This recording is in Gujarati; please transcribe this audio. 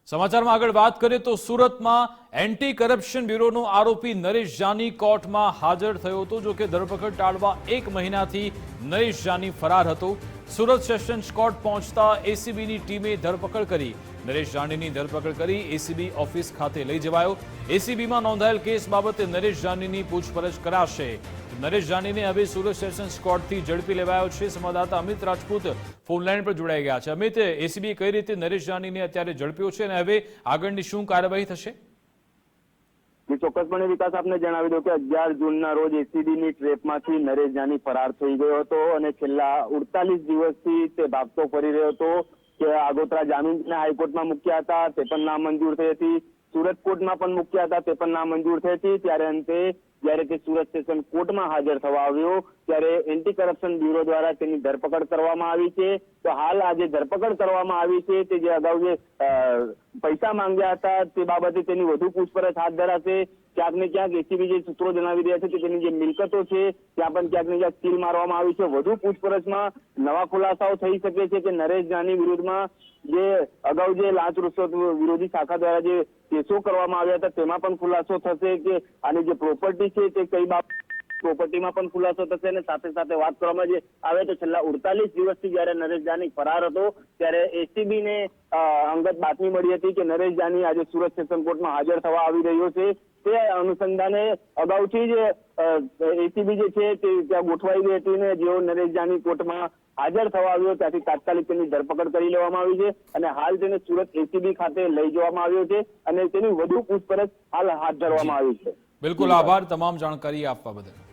સમાચારમાં આગળ વાત કરીએ તો સુરતમાં એન્ટી કરપ્શન બ્યુરોનો આરોપી નરેશ જાની કોર્ટમાં હાજર થયો હતો। જો કે ધરપકડ ટાળવા 1 મહિનાથી નરેશ જાની ફરાર હતો। સુરત સેશન્સ કોર્ટ પહોંચતા એસીબીની ટીમે ધરપકડ કરી। નરેશ જાનીની ધરપકડ કરી એસીબી ઓફિસ ખાતે લઈ જવાયો। એસીબીમાં નોંધાયેલ કેસ બાબતે નરેશ જાનીની પૂછપરછ કરાશે। નરેશ જાનીને હવે સુરત સેશન્સ કોર્ટથી ઝડપી લેવાયો છે। સંવાદદાતા અમિત રાજપૂત ફોનલાઈન પર જોડાઈ ગયા છે। અમિત, એસીબી કઈ રીતે નરેશ જાનીને અત્યારે ઝડપ્યો છે અને હવે આગળની શું કાર્યવાહી થશે? ચોક્કસપણે વિકાસ આપને જણાવી દઉં કે 11 જૂનના રોજ એસીબીની ટ્રેપમાંથી નરેશ જાની ફરાર થઈ ગયો હતો અને છેલ્લા 48 દિવસથી તે ભાગતો ફરી રહ્યો હતો કે આગોતરા જામીનને હાઈકોર્ટમાં મૂક્યા હતા, તે પણ નામંજૂર થઈ હતી। સુરત કોર્ટમાં પણ મૂક્યા હતા, તે પણ નામંજૂર થઈ હતી। ત્યારે અંતે જ્યારે તે સુરત સેશન કોર્ટમાં હાજર થવા આવ્યો ત્યારે એન્ટી કરપ્શન બ્યુરો દ્વારા તેની ધરપકડ કરવામાં આવી છે। તો હાલ આજે ધરપકડ કરવામાં આવી છે તે જે અગાઉ જે પૈસા માંગ્યા હતા તે બાબતે તેની વધુ પૂછપરછ હાથ ધરાશે। ક્યાંક ને ક્યાંક એસીબી જે સૂત્રો જણાવી રહ્યા છે કે તેની જે મિલકતો છે ત્યાં પણ ક્યાંક ને ક્યાંક સીલ મારવામાં આવી છે। વધુ પૂછપરછમાં નવા ખુલાસાઓ થઈ શકે છે કે નરેશ જાની વિરુદ્ધમાં જે અગાઉ જે લાંચ રૂશ્વત વિરોધી શાખા દ્વારા જે કેસો કરવામાં આવ્યા હતા તેમાં પણ ખુલાસો થશે કે આની જે પ્રોપર્ટી છે તે કઈ બાબત પ્રોપર્ટીમાં પણ ખુલાસો થશે અને સાથે સાથે વાત કરવામાં જે આવે તો છેલ્લા 48 દિવસથી જ્યારે નરેશ જાની ફરાર હતો ત્યારે એસીબીને અંગત બાતમી મળી હતી કે નરેશ જાની આજે સુરત સેશન કોર્ટમાં હાજર થવા આવી રહ્યો છે। તે અનુસંધાને અગાઉથી જ એસીબી જે છે તે ત્યાં ગોઠવાઈ ગઈ હતી ને જેઓ નરેશ જાની કોર્ટમાં હાજર થવા આવ્યો ત્યાંથી તાત્કાલિક તેની ધરપકડ કરી લેવામાં આવી છે અને હાલ તેને સુરત એસીબી ખાતે લઈ જવામાં આવ્યો છે અને તેની વધુ પૂછપરછ હાલ હાથ ધરવામાં આવી છે। બિલકુલ, આભાર તમામ જાણકારી આપવા બદલ।